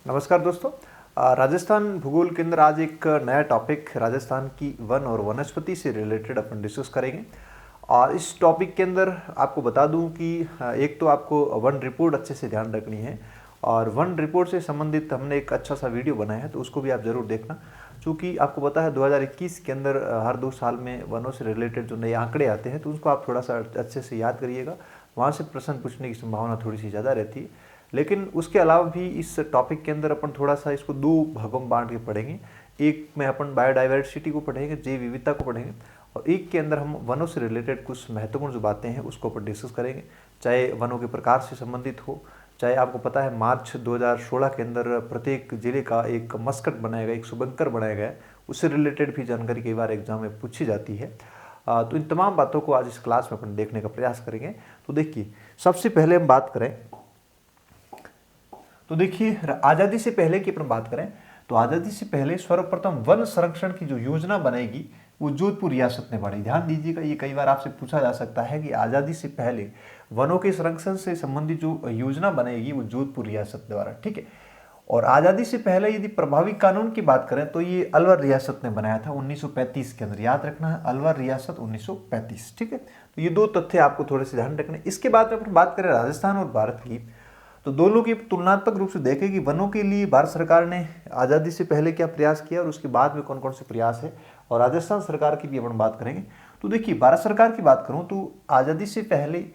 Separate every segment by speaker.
Speaker 1: नमस्कार दोस्तों। राजस्थान भूगोल के अंदर आज एक नया टॉपिक राजस्थान की वन और वनस्पति से रिलेटेड अपन डिस्कस करेंगे। और इस टॉपिक के अंदर आपको बता दूं कि एक तो आपको वन रिपोर्ट अच्छे से ध्यान रखनी है और वन रिपोर्ट से संबंधित हमने एक अच्छा सा वीडियो बनाया है, तो उसको भी आप ज़रूर देखना। चूँकि आपको पता है 2021 के अंदर हर 2 साल में वनों से रिलेटेड जो नए आंकड़े आते हैं, तो उसको आप थोड़ा सा अच्छे से याद करिएगा। वहाँ से प्रश्न पूछने की संभावना थोड़ी सी ज़्यादा रहती है। लेकिन उसके अलावा भी इस टॉपिक के अंदर अपन थोड़ा सा इसको 2 भागों में बांट के पढ़ेंगे। एक में अपन बायोडाइवर्सिटी को पढ़ेंगे, जैव विविधता को पढ़ेंगे, और एक के अंदर हम वनों से रिलेटेड कुछ महत्वपूर्ण जो बातें हैं उसको अपन डिस्कस करेंगे। चाहे वनों के प्रकार से संबंधित हो, चाहे आपको पता है मार्च 2016 के अंदर प्रत्येक जिले का एक मस्कट बनाया गया, एक शुभंकर बनाया गया है, उससे रिलेटेड भी जानकारी कई बार एग्जाम में पूछी जाती है। तो इन तमाम बातों को आज इस क्लास में अपन देखने का प्रयास करेंगे। तो देखिए, सबसे पहले हम बात करें तो देखिए, आज़ादी से पहले की अपन बात करें तो आज़ादी से पहले सर्वप्रथम वन संरक्षण की जो योजना बनाएगी वो जोधपुर रियासत ने बनाई। ध्यान दीजिएगा, ये कई बार आपसे पूछा जा सकता है कि आज़ादी से पहले वनों के संरक्षण से संबंधित जो योजना बनेगी वो जोधपुर रियासत द्वारा, ठीक है। और आज़ादी से पहले यदि प्रभावी कानून की बात करें तो ये अलवर रियासत ने बनाया था 1935 के अंदर। याद रखना है, अलवर रियासत 1935, ठीक है। तो ये 2 तथ्य आपको थोड़े से ध्यान रखने। इसके बाद में अपन बात करें राजस्थान और भारत की, तो दोनों की तुलनात्मक रूप से देखें कि वनों के लिए भारत सरकार ने आज़ादी से पहले क्या प्रयास किया और उसके बाद में कौन कौन से प्रयास है, और राजस्थान सरकार की भी अपन बात करेंगे। तो देखिए, भारत सरकार की बात करूं तो आज़ादी से पहले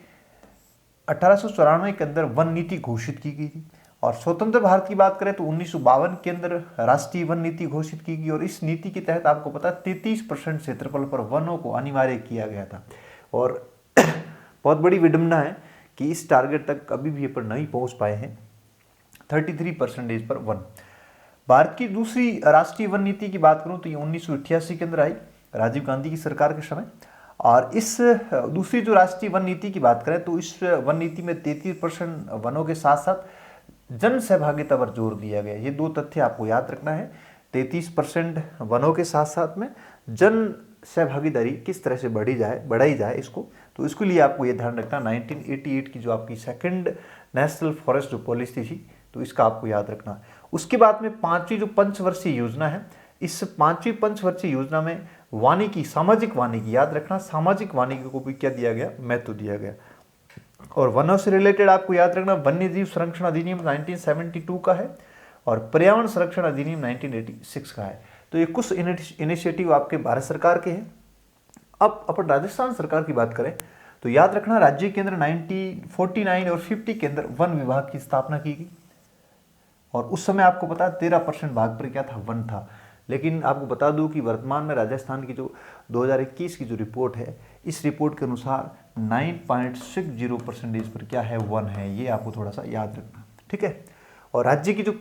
Speaker 1: 1894 के अंदर वन नीति घोषित की गई थी, और स्वतंत्र भारत की बात करें तो 1952 के अंदर राष्ट्रीय वन नीति घोषित की गई। और इस नीति के तहत आपको पता है 33% क्षेत्रफल पर वनों को अनिवार्य किया गया था। और बहुत बड़ी विडंबना है कि इस टारगेट तक अभी भी अपन नहीं पहुंच पाए हैं, 33% पर वन। भारत की दूसरी राष्ट्रीय वन नीति की बात करूं तो ये 1988 के अंदर आई, राजीव गांधी की सरकार के समय। और इस दूसरी जो राष्ट्रीय वन नीति की बात करें तो इस वन नीति में 33% वनों के साथ साथ जन सहभागिता पर जोर दिया गया। ये 2 तथ्य आपको याद रखना है, 33% वनों के साथ साथ में जन सहभागीदारी किस तरह से बढ़ाई जाए इसको, तो इसके लिए आपको ये ध्यान रखना। 1988 की जो आपकी सेकंड नेशनल फॉरेस्ट जो पॉलिसी थी, तो इसका आपको याद रखना। उसके बाद में 5वीं जो पंचवर्षीय योजना है, इस 5वीं पंचवर्षीय योजना में वानिकी, सामाजिक वानिकी, याद रखना, सामाजिक वानिकी को भी क्या दिया गया, महत्व दिया गया। और वनों से रिलेटेड आपको याद रखना, वन्य जीव संरक्षण अधिनियम 1972 का है और पर्यावरण संरक्षण अधिनियम 1986 का है। तो ये कुछ इनिशिएटिव आपके भारत सरकार के हैं। अब अपन राजस्थान सरकार की बात करें तो याद रखना, राज्य के अंदर 1949 और 50 के अंदर वन विभाग की स्थापना की गई। और उस समय आपको पता है 13% भाग पर क्या था, वन था। लेकिन आपको बता दूं कि वर्तमान में राजस्थान की जो 2021 की जो रिपोर्ट है, इस रिपोर्ट के अनुसार 9.60% पर क्या है, वन है। ये आपको थोड़ा सा याद रखना, ठीक है। और राज्य की जो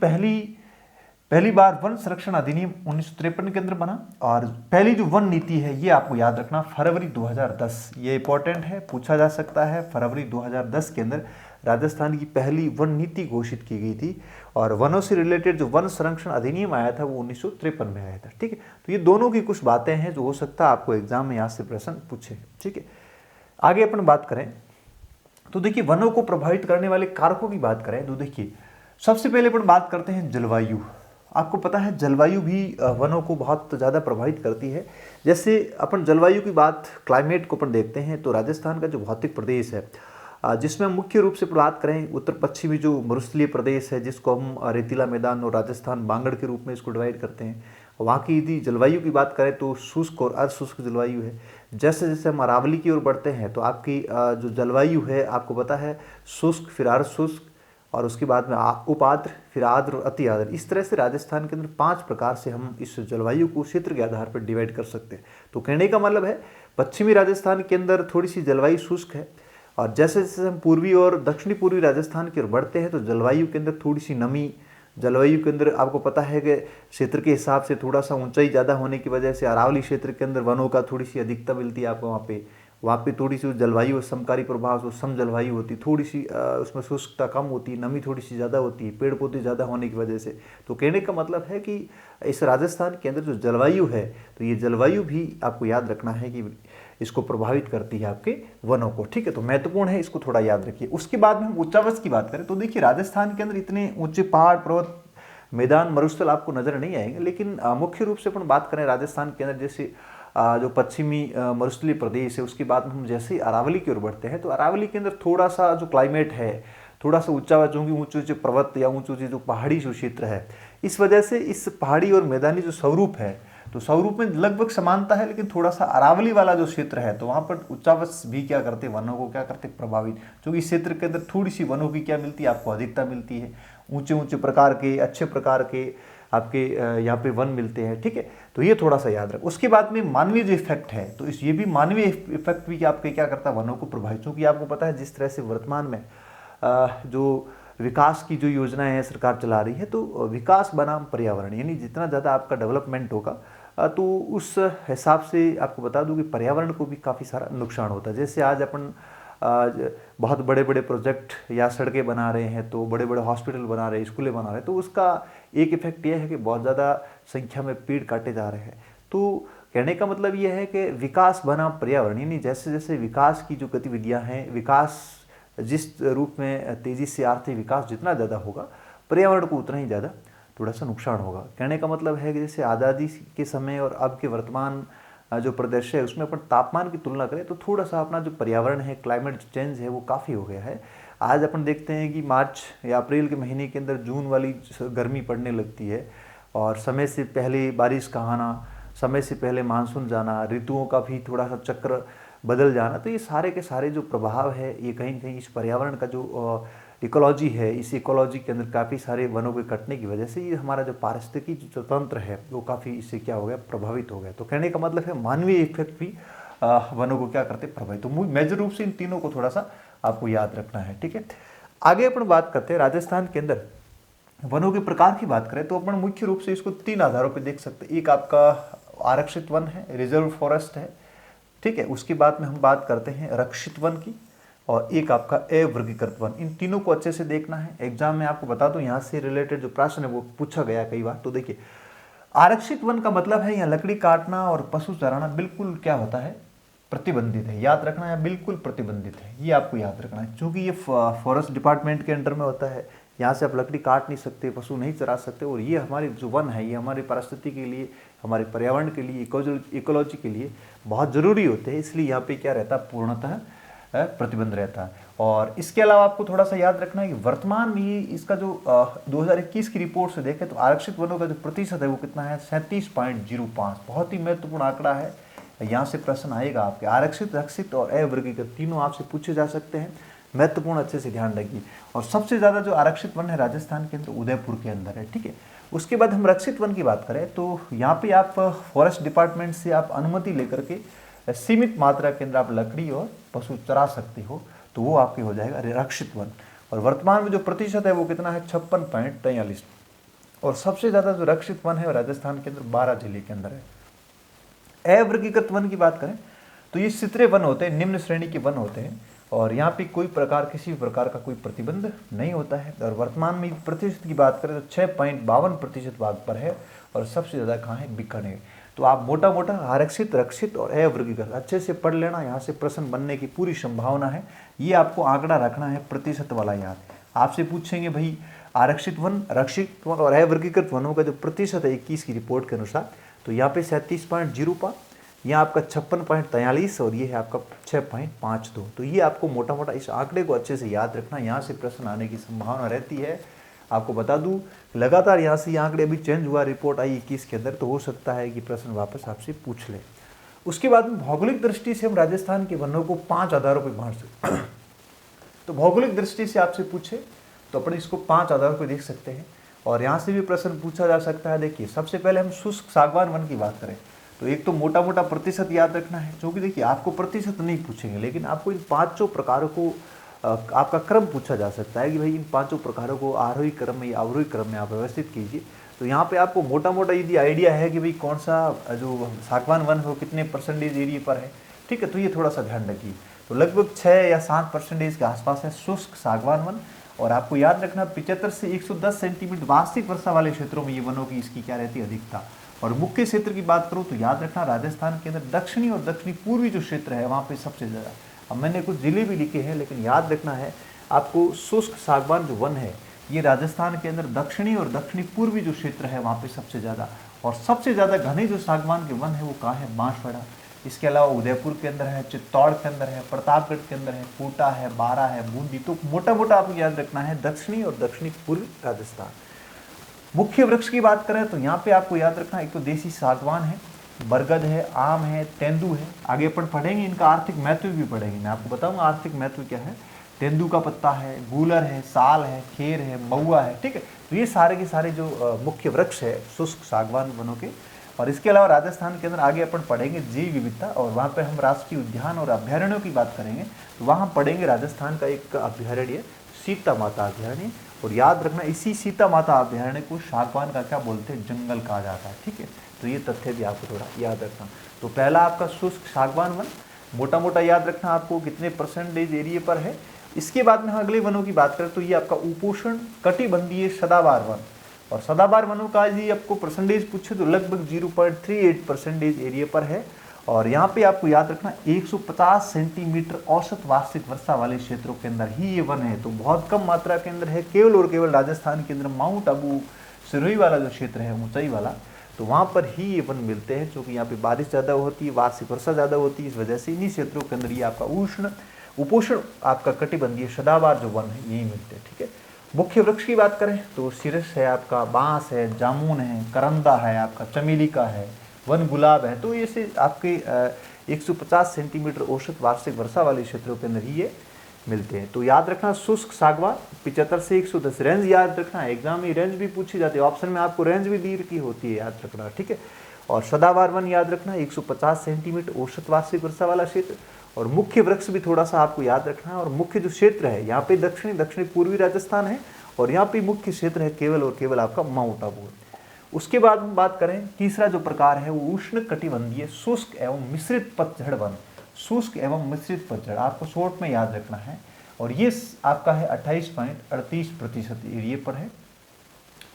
Speaker 1: पहली बार वन संरक्षण अधिनियम 1953 के अंदर बना, और पहली जो वन नीति है ये आपको याद रखना फरवरी 2010, ये इंपॉर्टेंट है, पूछा जा सकता है। फरवरी 2010 के अंदर राजस्थान की पहली वन नीति घोषित की गई थी, और वनों से रिलेटेड जो वन संरक्षण अधिनियम आया था वो 1953 में आया था, ठीक है। तो ये दोनों की कुछ बातें हैं जो हो सकता है आपको एग्जाम में यहाँ से प्रश्न पूछे, ठीक है। आगे अपन बात करें तो देखिए, वनों को प्रभावित करने वाले कारकों की बात करें तो देखिए, सबसे पहले अपन बात करते हैं जलवायु। आपको पता है जलवायु भी वनों को बहुत ज़्यादा प्रभावित करती है। जैसे अपन जलवायु की बात, क्लाइमेट को अपन देखते हैं तो राजस्थान का जो भौतिक प्रदेश है, जिसमें मुख्य रूप से बात करें उत्तर पश्चिमी जो मरुस्थलीय प्रदेश है, जिसको हम रेतीला मैदान और राजस्थान बांगड़ के रूप में इसको डिवाइड करते हैं। वहाँ की यदि जलवायु की बात करें तो शुष्क और अर्धशुष्क जलवायु है। जैसे जैसे हम अरावली की ओर बढ़ते हैं तो आपकी जो जलवायु है आपको पता है शुष्क, फिर अर्धशुष्क, और उसके बाद में उपाद्र, फिर आर्द्र और अति आर्द्र। इस तरह से राजस्थान के अंदर 5 प्रकार से हम इस जलवायु को क्षेत्र के आधार पर डिवाइड कर सकते हैं। तो कहने का मतलब है पश्चिमी राजस्थान के अंदर थोड़ी सी जलवायु शुष्क है, और जैसे जैसे हम पूर्वी और दक्षिणी पूर्वी राजस्थान की ओर बढ़ते हैं तो जलवायु के अंदर थोड़ी सी नमी, जलवायु के अंदर आपको पता है कि क्षेत्र के हिसाब से थोड़ा सा ऊंचाई ज़्यादा होने की वजह से अरावली क्षेत्र के अंदर वनों का थोड़ी सी अधिकता मिलती है आपको। वहाँ पे थोड़ी सी जलवायु समकारी प्रभाव से सम जलवायु होती, थोड़ी सी उसमें शुष्कता कम होती है, नमी थोड़ी सी ज़्यादा होती है, पेड़ पौधे ज़्यादा होने की वजह से। तो कहने का मतलब है कि इस राजस्थान के अंदर जो जलवायु है, तो ये जलवायु भी आपको याद रखना है कि इसको प्रभावित करती है आपके वनों को, ठीक है। तो महत्वपूर्ण है, इसको थोड़ा याद रखिए। उसके बाद में हम उच्चावच की बात करें तो देखिए, राजस्थान के अंदर इतने ऊंचे पहाड़ पर्वत मैदान मरुस्थल आपको नजर नहीं आएंगे, लेकिन मुख्य रूप से अपन बात करें राजस्थान के अंदर, जैसे जो पश्चिमी मरुस्थलीय प्रदेश है, उसके बाद हम जैसे ही अरावली की ओर बढ़ते हैं तो अरावली के अंदर थोड़ा सा जो क्लाइमेट है थोड़ा सा ऊंचा, चूंकि ऊंचे ऊंचे पर्वत या ऊंचे ऊंचे जो पहाड़ी जो क्षेत्र है, इस वजह से इस पहाड़ी और मैदानी जो स्वरूप है, तो स्वरूप में लगभग समानता है, लेकिन थोड़ा सा अरावली वाला जो क्षेत्र है तो वहाँ पर उच्चावच भी क्या करते, वनों को क्या करते, प्रभावित, क्योंकि इस क्षेत्र के अंदर थोड़ी सी वनों की क्या मिलती है, आपको अधिकता मिलती है, ऊंचे ऊंचे प्रकार के अच्छे प्रकार के आपके यहाँ पे वन मिलते हैं, ठीक है। तो ये थोड़ा सा याद रख। उसके बाद में मानवीय जो इफेक्ट है, तो इस ये भी मानवीय इफेक्ट भी आपके क्या करता है, वनों को प्रभावित, क्योंकि आपको पता है जिस तरह से वर्तमान में जो विकास की जो योजनाएं हैं सरकार चला रही है, तो विकास बनाम पर्यावरण, यानी जितना ज़्यादा आपका डेवलपमेंट होगा तो उस हिसाब से आपको बता दूं कि पर्यावरण को भी काफ़ी सारा नुकसान होता है। जैसे आज अपन बहुत बड़े बड़े प्रोजेक्ट या सड़कें बना रहे हैं, तो बड़े बड़े हॉस्पिटल बना रहे हैं, स्कूलें बना रहे हैं, तो उसका एक इफेक्ट यह है कि बहुत ज़्यादा संख्या में पेड़ काटे जा रहे हैं। तो कहने का मतलब यह है कि विकास बनाम पर्यावरण, यानी जैसे जैसे विकास की जो गतिविधियाँ हैं, विकास जिस रूप में तेज़ी से आर्थिक विकास जितना ज़्यादा होगा, पर्यावरण को उतना ही ज़्यादा थोड़ा सा नुकसान होगा। कहने का मतलब है कि जैसे आज़ादी के समय और अब के वर्तमान जो प्रदर्शन है उसमें अपन तापमान की तुलना करें तो थोड़ा सा अपना जो पर्यावरण है, क्लाइमेट चेंज है, वो काफ़ी हो गया है। आज अपन देखते हैं कि मार्च या अप्रैल के महीने के अंदर जून वाली गर्मी पड़ने लगती है, और समय से पहले बारिश का आना, समय से पहले मानसून जाना, ऋतुओं का भी थोड़ा सा चक्र बदल जाना, तो ये सारे के सारे जो प्रभाव है ये कहीं न कहीं इस पर्यावरण का जो इकोलॉजी है, इस इकोलॉजी के अंदर काफ़ी सारे वनों के कटने की वजह से ये हमारा जो पारिस्थितिकी जो तंत्र है वो काफ़ी इससे क्या हो गया, प्रभावित हो गया। तो कहने का मतलब है मानवीय इफेक्ट भी वनों को क्या करते, प्रभावित। तो मेजर रूप से इन तीनों को थोड़ा सा आपको याद रखना है, ठीक है। आगे अपन बात करते हैं राजस्थान के अंदर वनों के प्रकार की बात करें तो अपन मुख्य रूप से इसको 3 आधारों पर देख सकते हैं। एक आपका आरक्षित वन है, रिजर्व फॉरेस्ट है, ठीक है। उसके बाद में हम बात करते हैं रक्षित वन की, और एक आपका अवर्गीकृत वन। इन तीनों को अच्छे से देखना है। एग्जाम में आपको बता दूं यहाँ से रिलेटेड जो प्रश्न है वो पूछा गया कई बार। तो देखिए, आरक्षित वन का मतलब है यहाँ लकड़ी काटना और पशु चराना बिल्कुल क्या होता है, प्रतिबंधित है। याद रखना है, बिल्कुल प्रतिबंधित है, ये आपको याद रखना है, क्योंकि ये फॉरेस्ट डिपार्टमेंट के अंडर में होता है। यहाँ से आप लकड़ी काट नहीं सकते, पशु नहीं चरा सकते, और ये हमारे जो वन है ये हमारी परिस्थिति के लिए, हमारे पर्यावरण के लिए, इकोलॉजी के लिए बहुत ज़रूरी होते हैं। इसलिए यहाँ पे क्या रहता है, पूर्णतः प्रतिबंध रहता है। और इसके अलावा आपको थोड़ा सा याद रखना है कि वर्तमान में ये इसका जो 2021 की रिपोर्ट से देखें तो आरक्षित वनों का जो प्रतिशत है वो कितना है, 37.05। बहुत ही महत्वपूर्ण आंकड़ा है। यहाँ से प्रश्न आएगा आपके, आरक्षित, रक्षित और अवर्गीकृत तीनों आपसे पूछे जा सकते हैं, महत्वपूर्ण, अच्छे से ध्यान रखिए। और सबसे ज़्यादा जो आरक्षित वन है राजस्थान के अंदर उदयपुर के अंदर है, ठीक है। उसके बाद हम रक्षित वन की बात करें तो यहाँ पे आप फॉरेस्ट डिपार्टमेंट से आप अनुमति लेकर के सीमित मात्रा के अंदर आप लकड़ी और पशु चरा सकते हो, तो वो आपके हो जाएगा रक्षित वन। और वर्तमान में जो प्रतिशत है वो कितना है, 56.43। और सबसे ज़्यादा जो रक्षित वन है राजस्थान के अंदर 12 जिले के अंदर है। अवर्गीकृत वन की बात करें तो ये सितरे वन होते हैं, निम्न श्रेणी के वन होते हैं, और यहाँ पे कोई प्रकार, किसी प्रकार का कोई प्रतिबंध नहीं होता है। और वर्तमान में प्रतिशत की बात करें तो 6.52% भाग पर है, और सबसे ज़्यादा कहाँ है, बीकानेर। तो आप मोटा मोटा आरक्षित, रक्षित और अवर्गीकृत अच्छे से पढ़ लेना, यहाँ से प्रश्न बनने की पूरी संभावना है। ये आपको आंकड़ा रखना है प्रतिशत वाला याद। आपसे पूछेंगे भाई आरक्षित वन, रक्षित वन और अवर्गीकृत वनों का जो प्रतिशत है 21 की रिपोर्ट के अनुसार, तो यहाँ पे 37.05, यहाँ आपका 56.43 और ये है आपका 6.52। तो ये आपको मोटा मोटा इस आंकड़े को अच्छे से याद रखना, यहाँ से प्रश्न आने की संभावना रहती है। आपको बता दूं लगातार यहाँ से ये आंकड़े अभी चेंज हुआ, रिपोर्ट आई 21 के अंदर, तो हो सकता है कि प्रश्न वापस आपसे पूछ ले। उसके बाद में भौगोलिक दृष्टि से हम राजस्थान के वनों को 5 आधारों पर बांट सकते हैं। तो भौगोलिक दृष्टि से आपसे पूछे तो अपन इसको 5 आधारों पर देख सकते हैं, और यहाँ से भी प्रश्न पूछा जा सकता है। देखिए, सबसे पहले हम शुष्क सागवान वन की बात करें तो एक तो मोटा मोटा प्रतिशत याद रखना है, क्योंकि देखिए आपको प्रतिशत नहीं पूछेंगे, लेकिन आपको इन 5 प्रकारों को आपका क्रम पूछा जा सकता है कि भाई इन 5 प्रकारों को आरोही क्रम में या अवरोही क्रम में आप व्यवस्थित कीजिए। तो यहाँ पे आपको मोटा मोटा यदि आइडिया है कि भाई कौन सा जो सागवान वन हो कितने परसेंटेज एरिया पर है, ठीक है, तो ये थोड़ा सा ध्यान रखिए। तो लगभग 6 या 7% के आसपास है शुष्क सागवान वन। और आपको याद रखना 75 से 110 सेंटीमीटर वार्षिक वर्षा वाले क्षेत्रों में ये वनों की इसकी क्या रहती है, अधिकता। और मुख्य क्षेत्र की बात करूँ तो याद रखना राजस्थान के अंदर दक्षिणी और दक्षिणी पूर्वी जो क्षेत्र है वहाँ पे सबसे ज़्यादा। अब मैंने कुछ जिले भी लिखे हैं, लेकिन याद रखना है आपको शुष्क सागवान जो वन है ये राजस्थान के अंदर दक्षिणी और दक्षिणी पूर्वी जो क्षेत्र है वहाँ पे सबसे ज़्यादा, और सबसे ज़्यादा घने जो सागवान के वन है वो कहाँ है, बांसवाड़ा। इसके अलावा उदयपुर के अंदर है, चित्तौड़ के अंदर है, प्रतापगढ़ के अंदर है, कोटा है, बारा है, बूंदी। तो मोटा मोटा आपको याद रखना है दक्षिणी और दक्षिणी पूर्वी राजस्थान। मुख्य वृक्ष की बात करें तो यहाँ पे आपको याद रखना, एक तो देसी सागवान है, बरगद है, आम है, तेंदू है। आगे अपन पढ़ेंगे, इनका आर्थिक महत्व भी पढ़ेंगे, मैं आपको बताऊंगा आर्थिक महत्व क्या है। तेंदू का पत्ता है, गूलर है, साल है, खेर है, महुआ है, ठीक है। तो ये सारे के सारे जो मुख्य वृक्ष है शुष्क सागवान वनों के। और इसके अलावा राजस्थान के अंदर आगे अपन पढ़ेंगे जैव विविधता, और वहाँ पे हम राष्ट्रीय उद्यान और अभ्यारण्यों की बात करेंगे। तो वहाँ पढ़ेंगे राजस्थान का एक अभ्यारण्य सीता माता अभ्यारण्य, और याद रखना इसी सीता माता अभ्यारण्य को सागवान का क्या बोलते हैं, जंगल कहा जाता है, ठीक है। तो ये तथ्य भी आपको थोड़ा याद रखना। तो पहला आपका शुष्क सागवान वन मोटा मोटा याद रखना आपको कितने परसेंटेज एरिया पर है। इसके बाद में हम अगले वनों की बात करें तो ये आपका उपोष्ण कटिबंधीय सदाबहार वन, और सदाबहार वनों का यदि आपको परसेंटेज पूछे तो लगभग 0.38% एरिया पर है। और यहाँ पे आपको याद रखना 150 सेंटीमीटर औसत वार्षिक वर्षा वाले क्षेत्रों के अंदर ही ये वन है। तो बहुत कम मात्रा के अंदर है, केवल और केवल राजस्थान के अंदर माउंट आबू सिरोही वाला जो क्षेत्र है ऊंचाई वाला, तो वहाँ पर ही ये वन मिलते हैं, क्योंकि यहाँ पे बारिश ज़्यादा होती है, वार्षिक वर्षा ज़्यादा होती है। इस वजह से इन्हीं क्षेत्रों के अंदर ये आपका उष्ण उपोष्ण आपका कटिबंधीय सदाबहार जो वन है यही मिलते हैं, ठीक है। मुख्य वृक्ष की बात करें तो सिरस है, आपका बांस है, जामुन है, करंदा है, आपका चमेली का है, वन गुलाब है। तो ये से आपके 150 सेंटीमीटर औसत वार्षिक वर्षा वाले क्षेत्रों के अंदर ही ये मिलते हैं। तो याद रखना शुष्क सागवान 75 से 110 रेंज याद रखना, एग्जाम में रेंज भी पूछी जाती है, ऑप्शन में आपको रेंज भी दी रखी होती है, याद रखना, ठीक है। और सदाबहार वन याद रखना 150 सेंटीमीटर औसत वार्षिक वर्षा वाला क्षेत्र। और मुख्य वृक्ष भी थोड़ा सा आपको याद रखना है। और मुख्य जो क्षेत्र है यहाँ पे दक्षिणी पूर्वी राजस्थान है, और यहाँ पे मुख्य क्षेत्र है केवल और केवल आपका माउंट आबू। उसके बाद हम बात करें तीसरा जो प्रकार है वो उष्ण कटिबंधीय शुष्क एवं मिश्रित पतझड़ वन। शुष्क एवं मिश्रित पतझड़ आपको शॉर्ट में याद रखना है, और ये आपका है 28.38% एरिया पर है,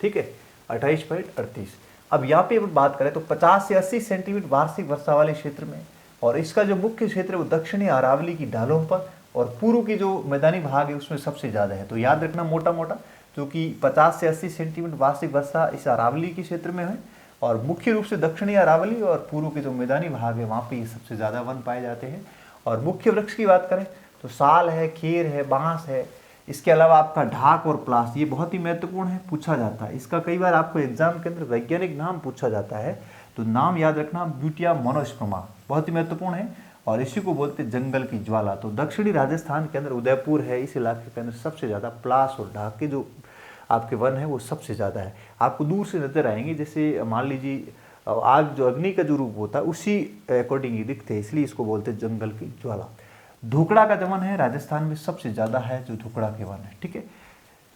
Speaker 1: ठीक है, 28.38। अब यहाँ पे बात करें तो 50 से 80 सेंटीमीटर वार्षिक वर्षा वाले क्षेत्र में, और इसका जो मुख्य क्षेत्र है वो दक्षिणी अरावली की ढालों पर और पूर्व की जो मैदानी भाग है उसमें सबसे ज़्यादा है। तो याद रखना मोटा मोटा, क्योंकि 50 से 80 सेंटीमीटर वार्षिक वर्षा इस अरावली के क्षेत्र में है, और मुख्य रूप से दक्षिणी अरावली और पूर्व के जो मैदानी भाग है वहाँ पे ये सबसे ज़्यादा वन पाए जाते हैं। और मुख्य वृक्ष की बात करें तो साल है, खेर है, बांस है। इसके अलावा आपका ढाक और प्लास, ये बहुत ही महत्वपूर्ण है, पूछा जाता है। इसका कई बार आपको एग्जाम के अंदर वैज्ञानिक नाम पूछा जाता है, तो नाम याद रखना ब्यूटिया मोनोस्पर्मा, बहुत ही महत्वपूर्ण है, और इसी को बोलते हैं जंगल की ज्वाला। तो दक्षिणी राजस्थान के अंदर उदयपुर है, इस इलाके के अंदर सबसे ज़्यादा प्लास और ढाक के जो आपके वन है वो सबसे ज़्यादा है। आपको दूर से नजर आएंगे, जैसे मान लीजिए आग जो अग्नि का जो रूप होता है उसी अकॉर्डिंग ही दिखते हैं, इसलिए इसको बोलते हैं जंगल की ज्वाला। धुकड़ा का जो वन है राजस्थान में सबसे ज़्यादा है, जो धुकड़ा के वन है, ठीक है।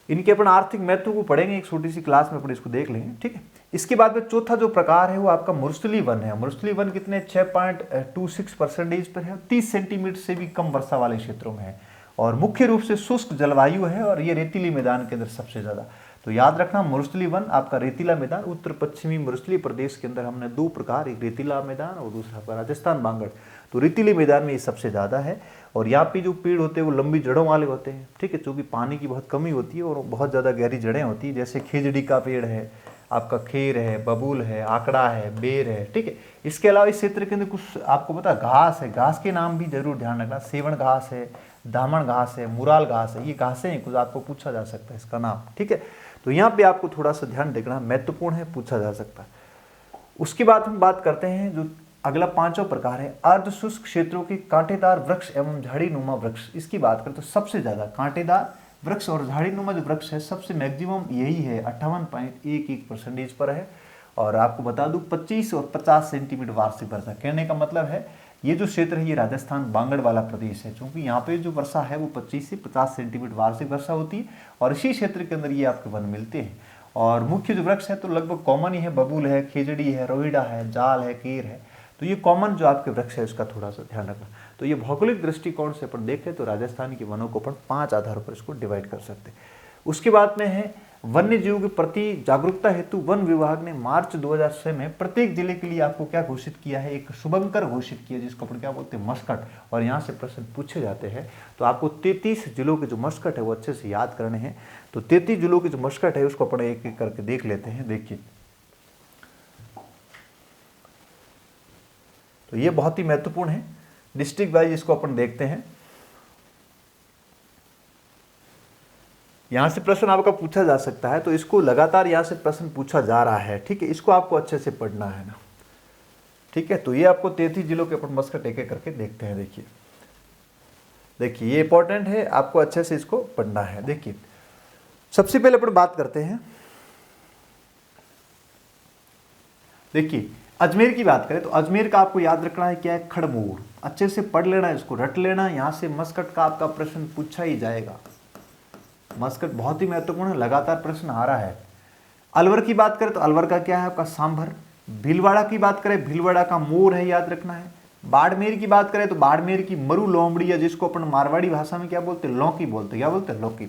Speaker 1: इनके अपन आर्थिक महत्व को पढ़ेंगे एक छोटी सी क्लास में, अपन इसको देख लेंगे, ठीक है। इसके बाद में चौथा जो प्रकार है वो आपका मुरसली वन है। मुरसली वन कितने 6.26% पर है, 30 सेंटीमीटर से भी कम वर्षा वाले क्षेत्रों में है, और मुख्य रूप से शुष्क जलवायु है, और ये रेतीली मैदान के अंदर सबसे ज़्यादा। तो याद रखना मुरसली वन आपका रेतीला मैदान, उत्तर पश्चिमी मुरसली प्रदेश के अंदर हमने दो प्रकार, एक रेतीला मैदान और दूसरा आपका राजस्थान बांगड़। तो रेतीले मैदान में ये सबसे ज़्यादा है, और यहाँ पे जो पेड़ होते हैं वो लंबी जड़ों वाले होते हैं, ठीक है, क्योंकि पानी की बहुत कमी होती है और बहुत ज़्यादा गहरी जड़ें होती है। जैसे खेजड़ी का पेड़ है, आपका खेर है, बबूल है, आकड़ा है, बेर है, ठीक है। इसके अलावा इस क्षेत्र के अंदर कुछ आपको पता घास है, घास के नाम भी जरूर ध्यान रखना, सेवण घास है, दामन घास है, मुराल घास है, ये घासें हैं, कुछ आपको पूछा जा सकता है इसका नाम, ठीक है। तो यहाँ पे आपको थोड़ा सा ध्यान रखना, महत्वपूर्ण है, पूछा जा सकता है। उसके बाद हम बात करते हैं जो अगला पांचवा प्रकार है अर्ध शुष्क क्षेत्रों के कांटेदार वृक्ष एवं झाड़ी नुमा वृक्ष। इसकी बात करें तो सबसे ज्यादा कांटेदार वृक्ष और झाड़ी नुमा जो वृक्ष है सबसे मैक्सिमम यही है, 58.11% पर है। और आपको बता दूं 25 और 50 सेंटीमीटर वार्षिक वर्षा। कहने का मतलब है ये जो क्षेत्र है ये राजस्थान बांगड़ वाला प्रदेश है, क्योंकि यहाँ पे जो वर्षा है वो 25 से 50 सेंटीमीटर वार्षिक वर्षा होती है, और इसी क्षेत्र के अंदर ये आपके वन मिलते हैं। और मुख्य जो वृक्ष है तो लगभग कॉमन ही है, बबूल है, खेजड़ी है, रोहिड़ा है, जाल है, केर है। तो ये कॉमन जो आपके वृक्ष है उसका थोड़ा सा ध्यान रखना। तो ये भौगोलिक दृष्टिकोण से अपन देखें तो राजस्थान के वनों को अपन 5 आधारों पर इसको डिवाइड कर सकते हैं। उसके बाद में है वन्य जीवों के प्रति जागरूकता हेतु वन विभाग ने मार्च 2006 में प्रत्येक जिले के लिए आपको क्या घोषित किया है, एक शुभंकर घोषित किया जिसको अपन क्या बोलते हैं मस्कट, और यहाँ से प्रश्न पूछे जाते हैं। तो आपको 33 जिलों के जो मस्कट है वो अच्छे से याद करने हैं। तो 33 जिलों के जो मस्कट है उसको अपन एक एक करके देख लेते हैं। देखिए, तो ये बहुत ही महत्वपूर्ण है, डिस्ट्रिक्ट वाइज इसको अपन देखते हैं। यहां से प्रश्न आपका पूछा जा सकता है, तो इसको लगातार यहां से प्रश्न पूछा जा रहा है, ठीक है, इसको आपको अच्छे से पढ़ना है ना, ठीक है। तो ये आपको 33 जिलों के अपन मस्कट एक एक करके देखते हैं। देखिए ये इंपॉर्टेंट है, आपको अच्छे से इसको पढ़ना है। देखिए सबसे पहले अपन बात करते हैं, देखिए अजमेर की बात करें तो अजमेर का आपको याद रखना है क्या है, खड़मोर, अच्छे से पढ़ लेना, इसको रट लेना। यहां से मस्कट का आपका प्रश्न पूछा ही जाएगा, मस्कट बहुत ही महत्वपूर्ण है, लगातार प्रश्न आ रहा है। अलवर की बात करें तो अलवर का क्या है आपका सांभर। भीलवाड़ा की बात करें, भीलवाड़ा का मोर है, याद रखना है। बाड़मेर की बात करें तो बाड़मेर की मरु लोमड़ी है, जिसको अपन मारवाड़ी भाषा में क्या बोलते हैं, लौकी बोलते हैं, क्या बोलते हैं, लौकी।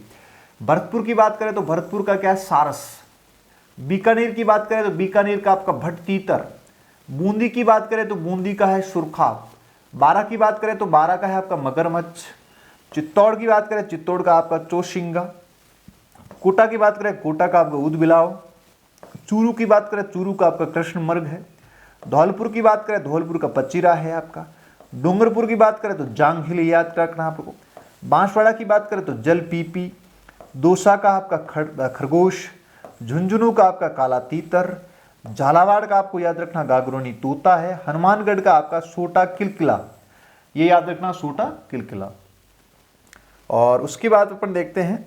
Speaker 1: भरतपुर की बात करें तो भरतपुर का क्या है, सारस। बीकानेर की बात करें तो बीकानेर का आपका भट तीतर। बूंदी की बात करें तो बूंदी का है सुरखा। बारा की बात करें तो बारा का है आपका मगरमच्छ। चित्तौड़ की बात करें, चित्तौड़ का आपका चौशिंगा। कोटा की बात करें, कोटा का आपका ऊदबिलाव। चूरू की बात करें, चूरू का आपका कृष्ण मर्ग है। धौलपुर की बात करें, धौलपुर का पचीरा है आपका। डूंगरपुर की बात करें तो जांग हिल, याद रखना आपको। बांसवाड़ा की बात करें तो जल पीपी। दौसा का आपका खरगोश। झुंझुनू का आपका काला तीतर। झालावाड़ का आपको याद रखना गागरोनी तोता है। हनुमानगढ़ का आपका सोटा किलकिला, ये याद रखना सोटा किलकिला। और उसके बाद अपन देखते हैं,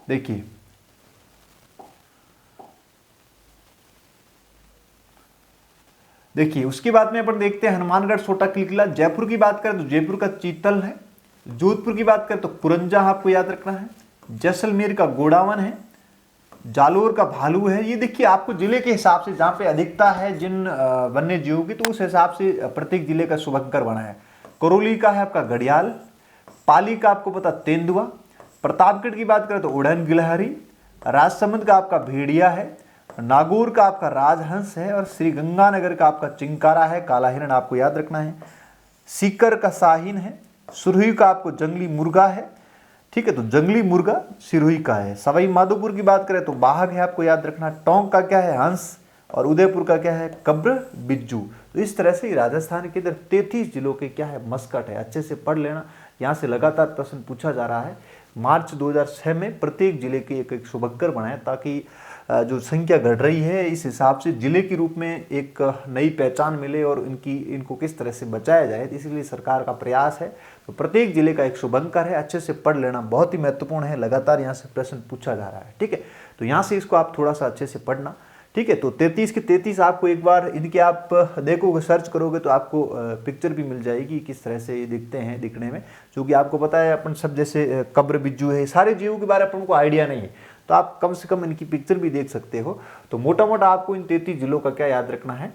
Speaker 1: देखिए उसके बाद में अपन देखते हैं हनुमानगढ़ सोटा किलकिला। जयपुर की बात करें तो जयपुर का चीतल है। जोधपुर की बात करें तो पुरंजा आपको याद रखना है। जैसलमेर का गोडावन है। जालोर का भालू है। ये देखिए आपको जिले के हिसाब से जहां पे अधिकता है जिन वन्य जीवों की, तो उस हिसाब से प्रत्येक जिले का शुभंकर बना है। करौली का है आपका घड़ियाल। पाली का आपको पता तेंदुआ। प्रतापगढ़ की बात करें तो उड़न गिलहरी। राजसमंद का आपका भेड़िया है। नागौर का आपका राजहंस है। और श्रीगंगानगर का आपका चिंकारा है, काला हिरण आपको याद रखना है। सीकर का शाहीन है। सुरही का आपको जंगली मुर्गा है, ठीक है, तो जंगली मुर्गा सिरोही का है। सवाई माधोपुर की बात करें तो बाघ है, आपको याद रखना। टोंक का क्या है, हंस। और उदयपुर का क्या है, कब्र बिज्जू। तो इस तरह से राजस्थान के इधर 33 जिलों के क्या है, मस्कट है, अच्छे से पढ़ लेना। यहाँ से लगातार प्रश्न पूछा जा रहा है। मार्च 2006 में प्रत्येक जिले के एक एक शुभंकर बनाए, ताकि जो संख्या घट रही है इस हिसाब से जिले के रूप में एक नई पहचान मिले और इनको किस तरह से बचाया जाए, इसलिए सरकार का प्रयास है। तो प्रत्येक जिले का एक शुभंकर है, अच्छे से पढ़ लेना, बहुत ही महत्वपूर्ण है, लगातार यहाँ से प्रश्न पूछा जा रहा है, ठीक है। तो यहाँ से इसको आप थोड़ा सा अच्छे से पढ़ना, ठीक है। तो 33 के 33 आपको एक बार इनके आप देखोगे, सर्च करोगे तो आपको पिक्चर भी मिल जाएगी किस तरह से ये दिखते हैं दिखने में, क्योंकि आपको पता है अपन सब जैसे कब्र बिज्जू है, सारे जीवों के बारे में अपन को आइडिया नहीं है, तो आप कम से कम इनकी पिक्चर भी देख सकते हो। तो मोटा मोटा आपको इन 33 जिलों का क्या याद रखना है,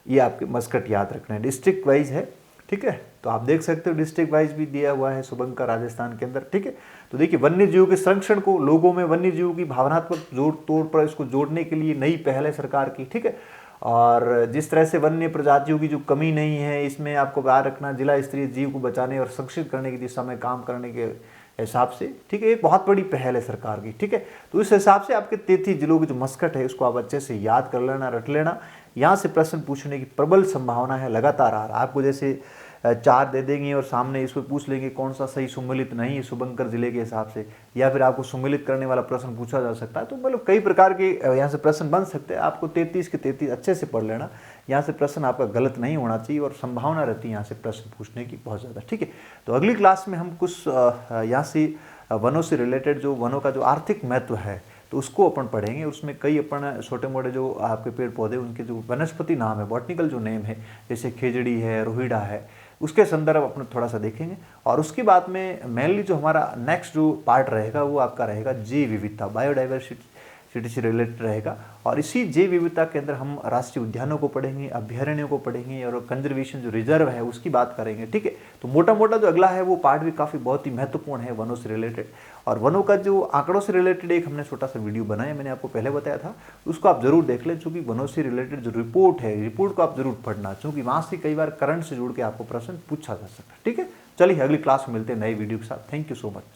Speaker 1: ये आपके मस्कट याद रखना है, डिस्ट्रिक्ट वाइज है, ठीक है। तो आप देख सकते हो डिस्ट्रिक्ट वाइज भी दिया हुआ है शुभंकर राजस्थान के अंदर, ठीक है। तो देखिए वन्य जीवों के संरक्षण को, लोगों में वन्य जीवों की भावनात्मक तौर पर इसको जोड़ने के लिए नई पहल है सरकार की, ठीक है। और जिस तरह से वन्य प्रजातियों की जो कमी नहीं है, इसमें आपको याद रखना जिला स्तरीय जीव को बचाने और संरक्षित करने की दिशा में काम करने के हिसाब से, ठीक है, एक बहुत बड़ी पहल है सरकार की, ठीक है। तो इस हिसाब से आपके 33 जिलों की जो मस्कट है उसको आप अच्छे से याद कर लेना, रट लेना। यहाँ से प्रश्न पूछने की प्रबल संभावना है, लगातार आ रहा है। आपको जैसे 4 दे देंगे और सामने इस पर पूछ लेंगे कौन सा सही सुमेलित नहीं है शुभंकर जिले के हिसाब से, या फिर आपको सुमेलित करने वाला प्रश्न पूछा जा सकता है। तो मतलब कई प्रकार के यहाँ से प्रश्न बन सकते हैं। आपको 33 के 33 अच्छे से पढ़ लेना, यहाँ से प्रश्न आपका गलत नहीं होना चाहिए और संभावना रहती है यहाँ से प्रश्न पूछने की बहुत ज़्यादा, ठीक है। तो अगली क्लास में हम कुछ यहाँ से वनों से रिलेटेड जो वनों का जो आर्थिक महत्व है तो उसको अपन पढ़ेंगे। उसमें कई अपन छोटे मोटे जो आपके पेड़ पौधे उनके जो वनस्पति नाम है, बॉटनिकल जो नेम है, जैसे खेजड़ी है, रोहिड़ा है, उसके संदर्भ अपने थोड़ा सा देखेंगे। और उसके बाद में मेनली जो हमारा नेक्स्ट जो पार्ट रहेगा वो आपका रहेगा जैव विविधता, बायोडाइवर्सिटी सिटी से रिलेटेड रहेगा। और इसी जैव विविधता के अंदर हम राष्ट्रीय उद्यानों को पढ़ेंगे, अभ्यारण्यों को पढ़ेंगे और कंजर्वेशन जो रिजर्व है उसकी बात करेंगे। ठीक है, तो मोटा मोटा जो अगला है वो पार्ट भी काफ़ी बहुत ही महत्वपूर्ण है वनों से रिलेटेड। और वनों का जो आंकड़ों से रिलेटेड एक हमने छोटा सा वीडियो बनाया, मैंने आपको पहले बताया था, उसको आप जरूर देख लें, चूंकि वनों से रिलेटेड जो रिपोर्ट है, रिपोर्ट को आप जरूर पढ़ना, क्योंकि वहां से कई बार करंट से जुड़ के आपको प्रश्न पूछा जा सकता है। ठीक है, चलिए अगली क्लास में मिलते हैं नए वीडियो के साथ। Thank you so much.